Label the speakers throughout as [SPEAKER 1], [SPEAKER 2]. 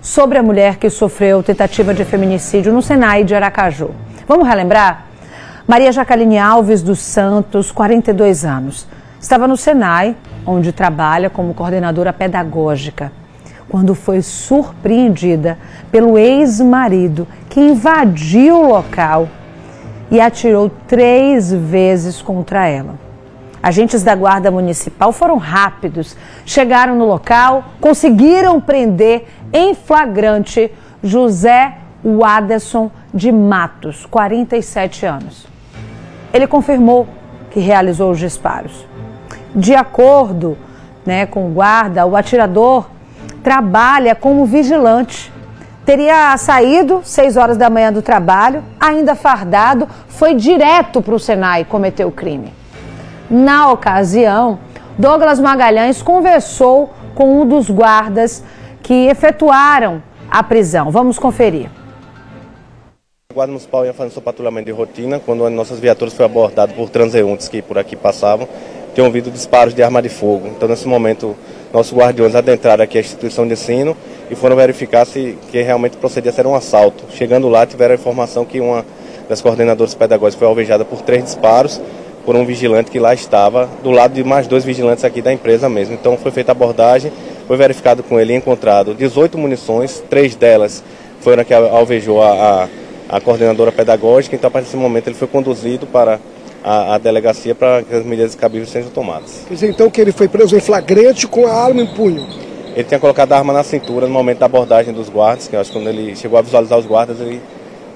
[SPEAKER 1] Sobre a mulher que sofreu tentativa de feminicídio no Senai de Aracaju. Vamos relembrar? Maria Jaqueline Alves dos Santos, 42 anos. Estava no Senai, onde trabalha como coordenadora pedagógica, quando foi surpreendida pelo ex-marido que invadiu o local e atirou 3 vezes contra ela. Agentes da Guarda Municipal foram rápidos, chegaram no local, conseguiram prender em flagrante José Waderson de Matos, 47 anos. Ele confirmou que realizou os disparos. De acordo, com o guarda, o atirador trabalha como vigilante. Teria saído 6 horas da manhã do trabalho, ainda fardado, foi direto para o Senai cometer o crime. Na ocasião, Douglas Magalhães conversou com um dos guardas que efetuaram a prisão. Vamos conferir.
[SPEAKER 2] A Guarda Municipal ia fazendo seu patrulhamento de rotina quando uma de nossas viaturas foi abordada por transeuntes que por aqui passavam. Tinham ouvido disparos de arma de fogo. Então, nesse momento, nossos guardiões adentraram aqui a instituição de ensino e foram verificar se que realmente procedia a ser um assalto. Chegando lá, tiveram a informação que uma das coordenadoras pedagógicas foi alvejada por 3 disparos por um vigilante que lá estava, do lado de mais 2 vigilantes aqui da empresa mesmo. Então foi feita a abordagem, foi verificado com ele e encontrado 18 munições, 3 delas foram a que alvejou a coordenadora pedagógica. Então a partir desse momento ele foi conduzido para a delegacia para que as medidas cabíveis sejam tomadas.
[SPEAKER 3] Quer dizer então que ele foi preso em flagrante com a arma em punho?
[SPEAKER 2] Ele tinha colocado a arma na cintura no momento da abordagem dos guardas, que eu acho que quando ele chegou a visualizar os guardas, ele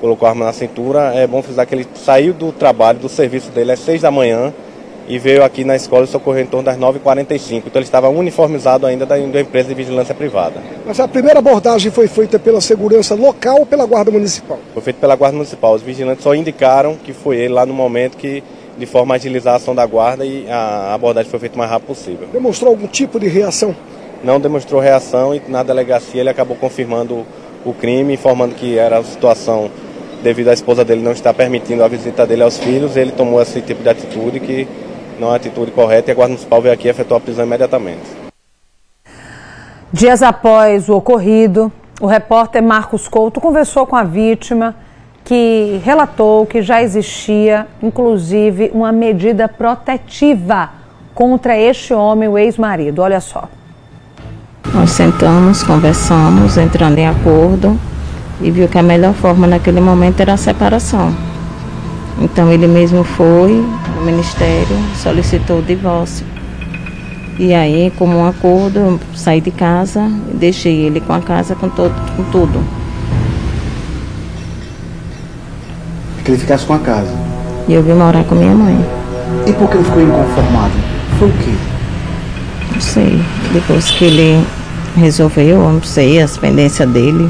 [SPEAKER 2] colocou a arma na cintura. É bom frisar que ele saiu do trabalho, do serviço dele às 6 da manhã e veio aqui na escola e socorreu em torno das 9h45. Então ele estava uniformizado ainda da empresa de vigilância privada.
[SPEAKER 3] Mas a primeira abordagem foi feita pela segurança local ou pela Guarda Municipal?
[SPEAKER 2] Foi feita pela Guarda Municipal. Os vigilantes só indicaram que foi ele lá no momento que, de forma a agilizar a ação da guarda, e a abordagem foi feita o mais rápido possível.
[SPEAKER 3] Demonstrou algum tipo de reação?
[SPEAKER 2] Não demonstrou reação e na delegacia ele acabou confirmando o crime, informando que era a situação devido à esposa dele não estar permitindo a visita dele aos filhos. Ele tomou esse tipo de atitude que não é uma atitude correta e a Guarda Municipal veio aqui e efetuou a prisão imediatamente.
[SPEAKER 1] Dias após o ocorrido, o repórter Marcos Couto conversou com a vítima, que relatou que já existia, inclusive, uma medida protetiva contra este homem, o ex-marido. Olha só.
[SPEAKER 4] Nós sentamos, conversamos, entrando em acordo e viu que a melhor forma naquele momento era a separação. Então ele mesmo foi no ministério, solicitou o divórcio. E aí, como um acordo, eu saí de casa e deixei ele com a casa, com tudo.
[SPEAKER 5] Que ele ficasse com a casa.
[SPEAKER 4] E eu vim morar com minha mãe.
[SPEAKER 5] E por que ele ficou inconformado? Foi o quê?
[SPEAKER 4] Não sei. Depois que ele resolveu, não sei, as pendências dele,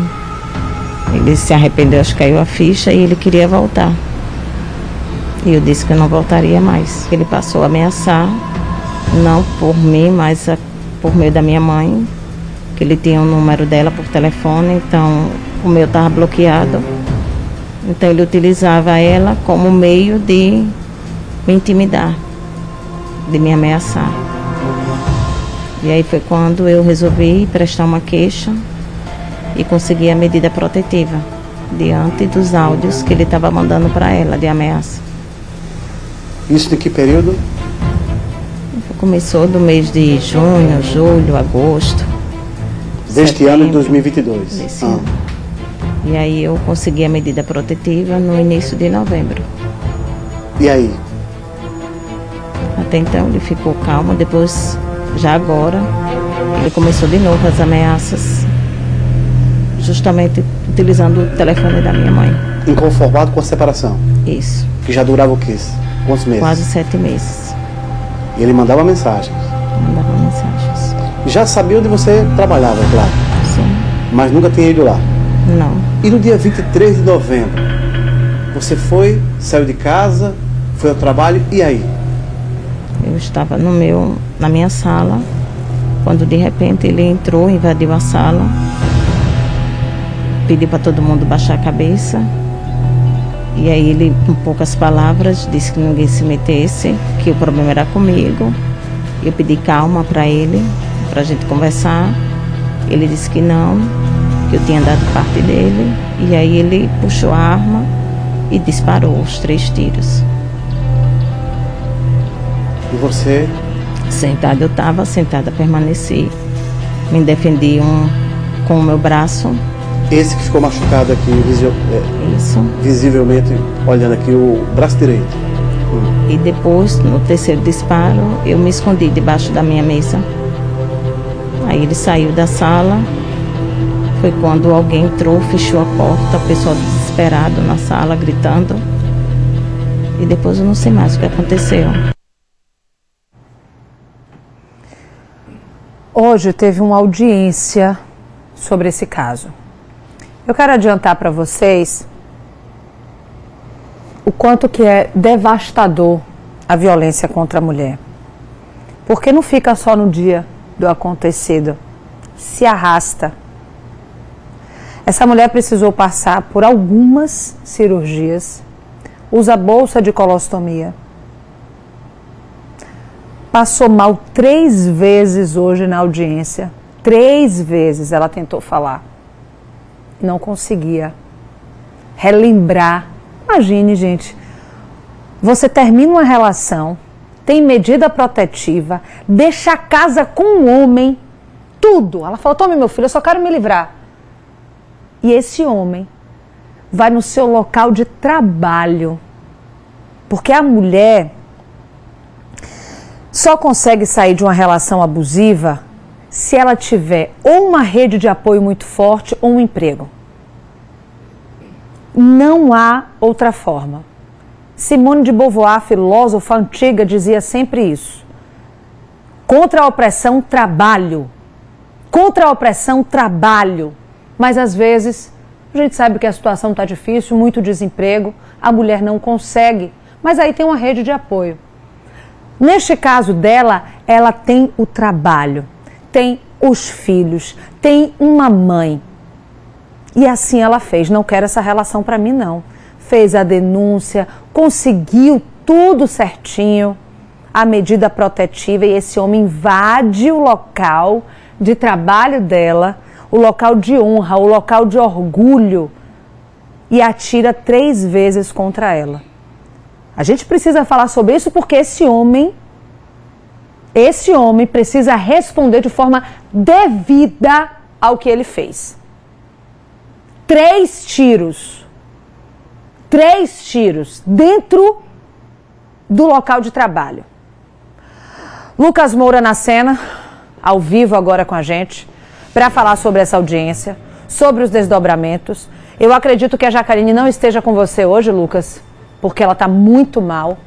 [SPEAKER 4] ele se arrependeu, acho que caiu a ficha e ele queria voltar. E eu disse que eu não voltaria mais. Ele passou a ameaçar, não por mim, mas por meio da minha mãe, que ele tinha o número dela por telefone, então o meu estava bloqueado. Então ele utilizava ela como meio de me intimidar, de me ameaçar. E aí foi quando eu resolvi prestar uma queixa e consegui a medida protetiva, diante dos áudios que ele estava mandando para ela de ameaça.
[SPEAKER 5] Isso de que período?
[SPEAKER 4] Começou do mês de junho, julho, agosto.
[SPEAKER 5] Deste ano de 2022?
[SPEAKER 4] Desse ano. E aí eu consegui a medida protetiva no início de novembro.
[SPEAKER 5] E aí?
[SPEAKER 4] Até então ele ficou calmo, depois, já agora, ele começou de novo as ameaças, justamente utilizando o telefone da minha mãe.
[SPEAKER 5] Inconformado com a separação?
[SPEAKER 4] Isso.
[SPEAKER 5] Que já durava o quê? Quantos meses?
[SPEAKER 4] Quase 7 meses.
[SPEAKER 5] E ele mandava mensagens?
[SPEAKER 4] Mandava mensagens.
[SPEAKER 5] Já sabia onde você trabalhava, é claro?
[SPEAKER 4] Sim.
[SPEAKER 5] Mas nunca tinha ido lá?
[SPEAKER 4] Não.
[SPEAKER 5] E no dia 23 de novembro, você saiu de casa, foi ao trabalho, e aí?
[SPEAKER 4] Eu estava na minha sala, quando de repente ele entrou, invadiu a sala, pediu para todo mundo baixar a cabeça, e aí ele, com poucas palavras, disse que ninguém se metesse, que o problema era comigo. Eu pedi calma para ele, para a gente conversar, Ele disse que não, que eu tinha dado parte dele. E aí ele puxou a arma e disparou os 3 tiros.
[SPEAKER 5] E você?
[SPEAKER 4] Sentada eu estava, sentada permaneci. Me defendi com o meu braço.
[SPEAKER 5] Esse que ficou machucado aqui,
[SPEAKER 4] Isso.
[SPEAKER 5] visivelmente, olhando aqui o braço direito.
[SPEAKER 4] E depois, no 3º disparo, eu me escondi debaixo da minha mesa. Aí ele saiu da sala. Foi quando alguém entrou, fechou a porta, o pessoal desesperado na sala, gritando. E depois eu não sei mais o que aconteceu.
[SPEAKER 1] Hoje teve uma audiência sobre esse caso. Eu quero adiantar para vocês o quanto que é devastador a violência contra a mulher. Porque não fica só no dia do acontecido, se arrasta. Essa mulher precisou passar por algumas cirurgias, usa bolsa de colostomia. Passou mal 3 vezes hoje na audiência. 3 vezes ela tentou falar. Não conseguia relembrar. Imagine, gente, você termina uma relação, tem medida protetiva, deixa a casa com um homem, tudo. Ela falou, tome meu filho, eu só quero me livrar. E esse homem vai no seu local de trabalho. Porque a mulher só consegue sair de uma relação abusiva se ela tiver ou uma rede de apoio muito forte ou um emprego. Não há outra forma. Simone de Beauvoir, filósofa antiga, dizia sempre isso. Contra a opressão, trabalho. Contra a opressão, trabalho. Mas às vezes, a gente sabe que a situação está difícil, muito desemprego, a mulher não consegue, mas aí tem uma rede de apoio. Neste caso dela, ela tem o trabalho, tem os filhos, tem uma mãe. E assim ela fez, não quero essa relação para mim não. Fez a denúncia, conseguiu tudo certinho, a medida protetiva, e esse homem invade o local de trabalho dela, o local de honra, o local de orgulho, e atira 3 vezes contra ela. A gente precisa falar sobre isso porque esse homem precisa responder de forma devida ao que ele fez. 3 tiros. 3 tiros dentro do local de trabalho. Lucas Moura na cena, ao vivo agora com a gente, para falar sobre essa audiência, sobre os desdobramentos. Eu acredito que a Jaqueline não esteja com você hoje, Lucas, porque ela está muito mal.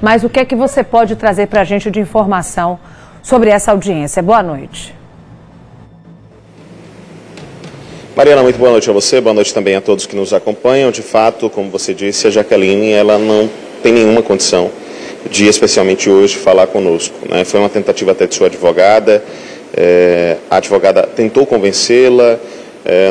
[SPEAKER 1] Mas o que é que você pode trazer para a gente de informação sobre essa audiência? Boa noite.
[SPEAKER 6] Mariana, muito boa noite a você, boa noite também a todos que nos acompanham. De fato, como você disse, a Jaqueline, ela não tem nenhuma condição de, especialmente hoje, falar conosco, né? Foi uma tentativa até de sua advogada, a advogada tentou convencê-la,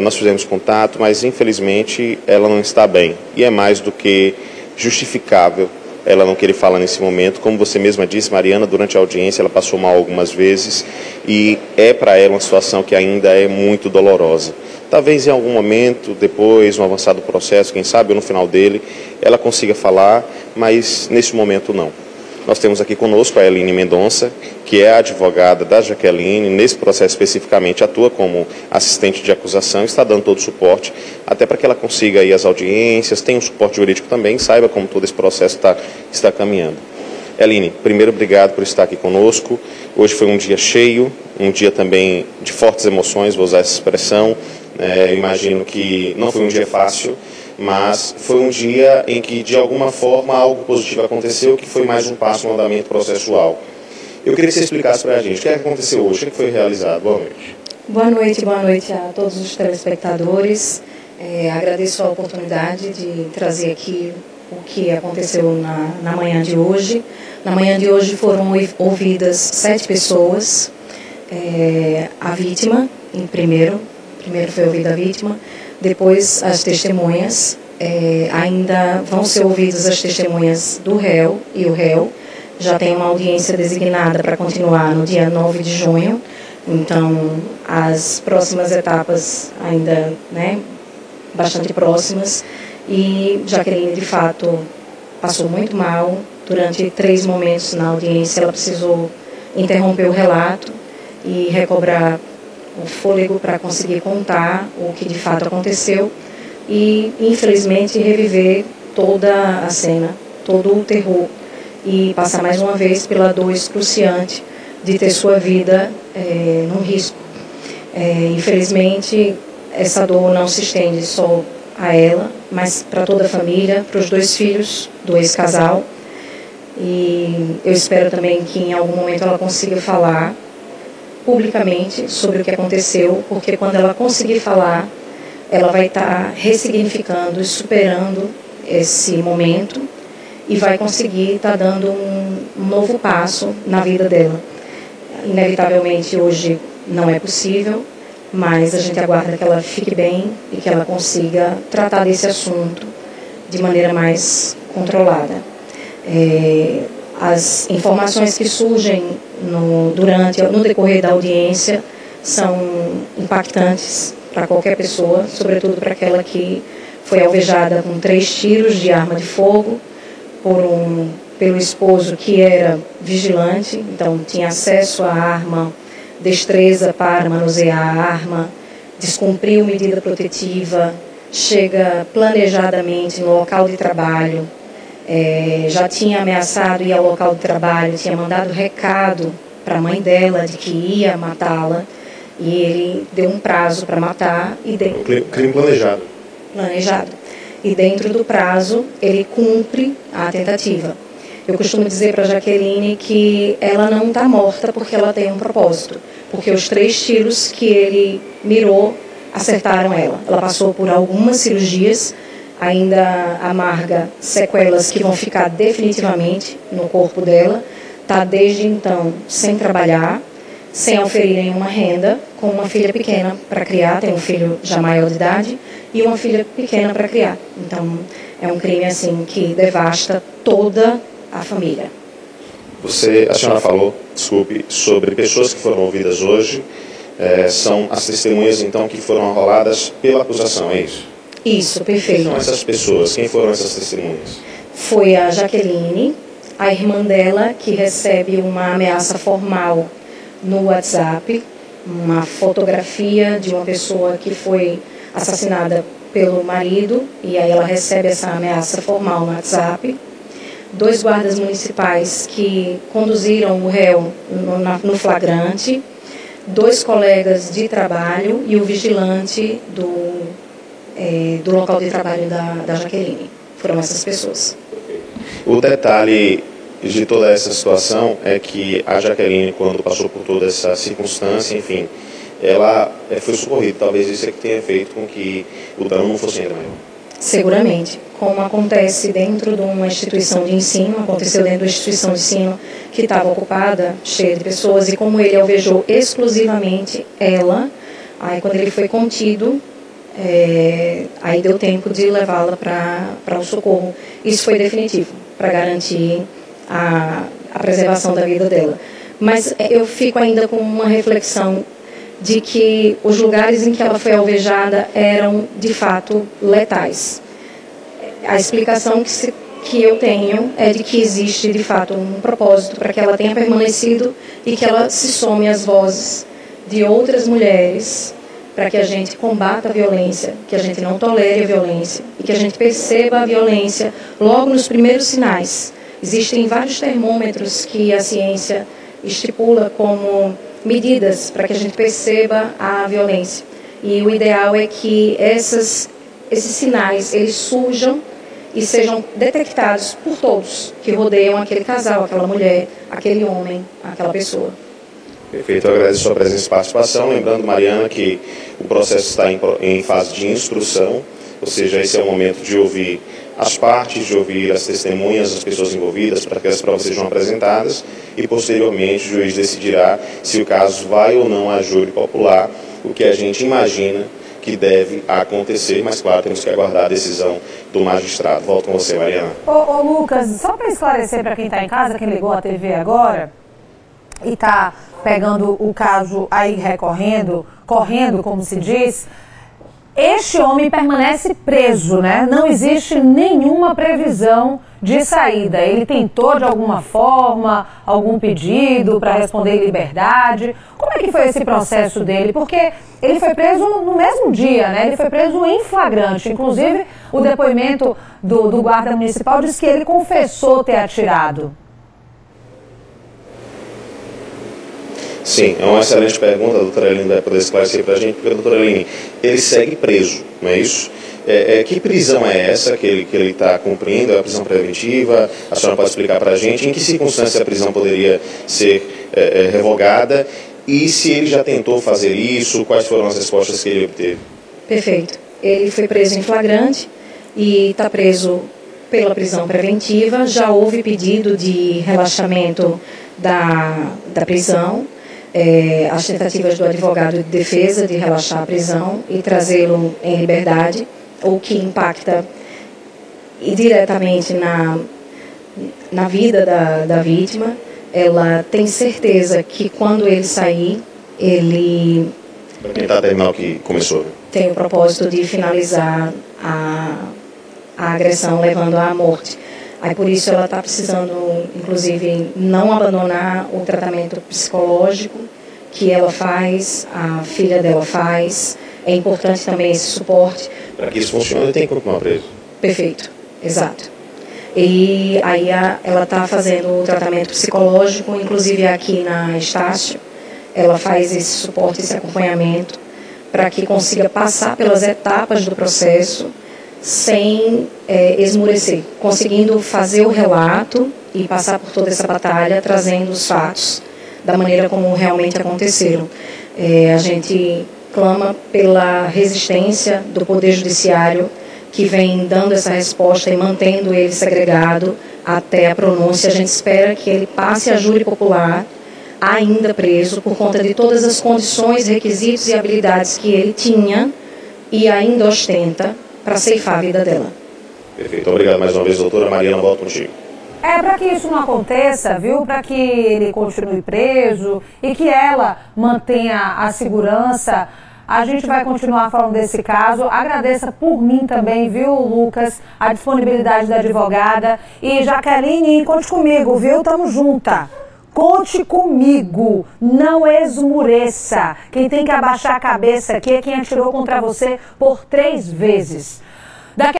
[SPEAKER 6] nós fizemos contato, mas infelizmente ela não está bem. E é mais do que justificável ela não querer falar nesse momento. Como você mesma disse, Mariana, durante a audiência ela passou mal algumas vezes e é para ela uma situação que ainda é muito dolorosa. Talvez em algum momento, depois, no avançado processo, quem sabe, ou no final dele, ela consiga falar, mas nesse momento não. Nós temos aqui conosco a Eline Mendonça, que é a advogada da Jaqueline, nesse processo especificamente atua como assistente de acusação, está dando todo o suporte, até para que ela consiga ir às audiências, tem um suporte jurídico também, saiba como todo esse processo está caminhando. Eline, primeiro, obrigado por estar aqui conosco. Hoje foi um dia cheio, um dia também de fortes emoções, vou usar essa expressão. Imagino que não foi um dia fácil, mas foi um dia em que, de alguma forma, algo positivo aconteceu, que foi mais um passo no andamento processual. Eu queria que você explicasse para a gente o que aconteceu hoje, o que foi realizado. Boa noite.
[SPEAKER 7] Boa noite a todos os telespectadores. Agradeço a oportunidade de trazer aqui o que aconteceu na manhã de hoje. Na manhã de hoje foram ouvidas 7 pessoas. A vítima, primeiro foi ouvida a vítima, depois as testemunhas, ainda vão ser ouvidas as testemunhas do réu e o réu. Já tem uma audiência designada para continuar no dia 9 de junho. Então, as próximas etapas ainda, né, bastante próximas, e Jaqueline, de fato, passou muito mal. Durante 3 momentos na audiência, ela precisou interromper o relato e recobrar o fôlego para conseguir contar o que de fato aconteceu e, infelizmente, reviver toda a cena, todo o terror e passar mais uma vez pela dor excruciante de ter sua vida num risco. Infelizmente, essa dor não se estende só a ela, mas para toda a família, para os 2 filhos do ex-casal. E eu espero também que em algum momento ela consiga falar publicamente sobre o que aconteceu, porque quando ela conseguir falar, ela vai estar ressignificando e superando esse momento e vai conseguir estar dando um novo passo na vida dela. Inevitavelmente hoje não é possível, mas a gente aguarda que ela fique bem e que ela consiga tratar desse assunto de maneira mais controlada. As informações que surgem no decorrer da audiência são impactantes para qualquer pessoa, sobretudo para aquela que foi alvejada com 3 tiros de arma de fogo pelo esposo, que era vigilante, então tinha acesso à arma, destreza para manusear a arma, descumpriu medida protetiva, chega planejadamente no local de trabalho, já tinha ameaçado ir ao local de trabalho, tinha mandado recado para a mãe dela de que ia matá-la, e ele deu um prazo para matar.
[SPEAKER 6] Crime planejado.
[SPEAKER 7] Planejado. E dentro do prazo, ele cumpre a tentativa. Eu costumo dizer para a Jaqueline que ela não está morta porque ela tem um propósito, porque os 3 tiros que ele mirou acertaram ela. Ela passou por algumas cirurgias, ainda amarga sequelas que vão ficar definitivamente no corpo dela. Está desde então sem trabalhar, sem oferir nenhuma renda, com uma filha pequena para criar, tem um filho já maior de idade e uma filha pequena para criar. Então é um crime assim que devasta toda a família.
[SPEAKER 6] A senhora falou, desculpe, sobre pessoas que foram ouvidas hoje, são as testemunhas então que foram arroladas pela acusação, é isso?
[SPEAKER 7] Isso, perfeito.
[SPEAKER 6] Quem são essas pessoas? Quem foram essas testemunhas?
[SPEAKER 7] Foi a Jaqueline, a irmã dela, que recebe uma ameaça formal no WhatsApp, uma fotografia de uma pessoa que foi assassinada pelo marido, e aí ela recebe essa ameaça formal no WhatsApp. 2 guardas municipais que conduziram o réu no flagrante, 2 colegas de trabalho e o vigilante do local de trabalho da Jaqueline. Foram essas pessoas.
[SPEAKER 6] O detalhe de toda essa situação é que a Jaqueline, quando passou por toda essa circunstância, enfim, ela foi socorrida. Talvez isso é que tenha feito com que o dano não fosse ainda maior.
[SPEAKER 7] Seguramente. Como acontece dentro de uma instituição de ensino, aconteceu dentro de uma instituição de ensino que estava ocupada, cheia de pessoas, e como ele alvejou exclusivamente ela, aí quando ele foi contido, aí deu tempo de levá-la para o socorro. Isso foi definitivo, para garantir a preservação da vida dela. Mas eu fico ainda com uma reflexão de que os lugares em que ela foi alvejada eram, de fato, letais. A explicação que eu tenho é de que existe, de fato, um propósito para que ela tenha permanecido e que ela se some às vozes de outras mulheres, para que a gente combata a violência, que a gente não tolere a violência e que a gente perceba a violência logo nos primeiros sinais. Existem vários termômetros que a ciência estipula como medidas para que a gente perceba a violência. E o ideal é que esses sinais eles surjam e sejam detectados por todos que rodeiam aquele casal, aquela mulher, aquele homem, aquela pessoa.
[SPEAKER 6] Perfeito, eu agradeço a sua presença e participação. Lembrando, Mariana, que o processo está em fase de instrução, ou seja, esse é o momento de ouvir as partes, de ouvir as testemunhas, as pessoas envolvidas, para que as provas sejam apresentadas e, posteriormente, o juiz decidirá se o caso vai ou não a júri popular, o que a gente imagina que deve acontecer, mas, claro, temos que aguardar a decisão do magistrado. Volto com você, Mariana.
[SPEAKER 1] Ô Lucas, só para esclarecer para quem está em casa, quem ligou a TV agora e está pegando o caso aí correndo, como se diz, este homem permanece preso, né? Não existe nenhuma previsão de saída. Ele tentou de alguma forma, algum pedido para responder em liberdade. Como é que foi esse processo dele? Porque ele foi preso no mesmo dia, né? Ele foi preso em flagrante. Inclusive, o depoimento do guarda municipal diz que ele confessou ter atirado.
[SPEAKER 6] Sim, é uma excelente pergunta, a doutora Aline vai poder esclarecer para a gente, porque, doutora Aline, ele segue preso, não é isso? Que prisão é essa que ele está cumprindo? É a prisão preventiva? A senhora pode explicar para a gente em que circunstância a prisão poderia ser revogada e se ele já tentou fazer isso, quais foram as respostas que ele obteve?
[SPEAKER 7] Perfeito. Ele foi preso em flagrante e está preso pela prisão preventiva. Já houve pedido de relaxamento da prisão. As tentativas do advogado de defesa de relaxar a prisão e trazê-lo em liberdade, o que impacta diretamente na vida da vítima. Ela tem certeza que quando ele sair, ele
[SPEAKER 6] vai tentar terminar o que começou.
[SPEAKER 7] Tem o propósito de finalizar a agressão, levando à morte. Aí por isso ela está precisando, inclusive, não abandonar o tratamento psicológico que ela faz, a filha dela faz. É importante também esse suporte.
[SPEAKER 6] Para que isso funcione, ele tem que continuar preso.
[SPEAKER 7] Perfeito, exato. E aí ela está fazendo o tratamento psicológico, inclusive aqui na Estácio, ela faz esse suporte, esse acompanhamento, para que consiga passar pelas etapas do processo sem esmurecer, conseguindo fazer o relato e passar por toda essa batalha, trazendo os fatos da maneira como realmente aconteceram. A gente clama pela resistência do Poder Judiciário, que vem dando essa resposta e mantendo ele segregado até a pronúncia. A gente espera que ele passe a júri popular, ainda preso, por conta de todas as condições, requisitos e habilidades que ele tinha e ainda ostenta para ceifar a vida dela.
[SPEAKER 6] Perfeito. Obrigado mais uma vez, doutora. Mariana, volto contigo.
[SPEAKER 1] Para que isso não aconteça, viu? Para que ele continue preso e que ela mantenha a segurança, a gente vai continuar falando desse caso. Agradeça por mim também, viu, Lucas, a disponibilidade da advogada. E Jaqueline, conte comigo, viu? Tamo junta. Conte comigo, não esmureça. Quem tem que abaixar a cabeça aqui é quem atirou contra você por 3 vezes.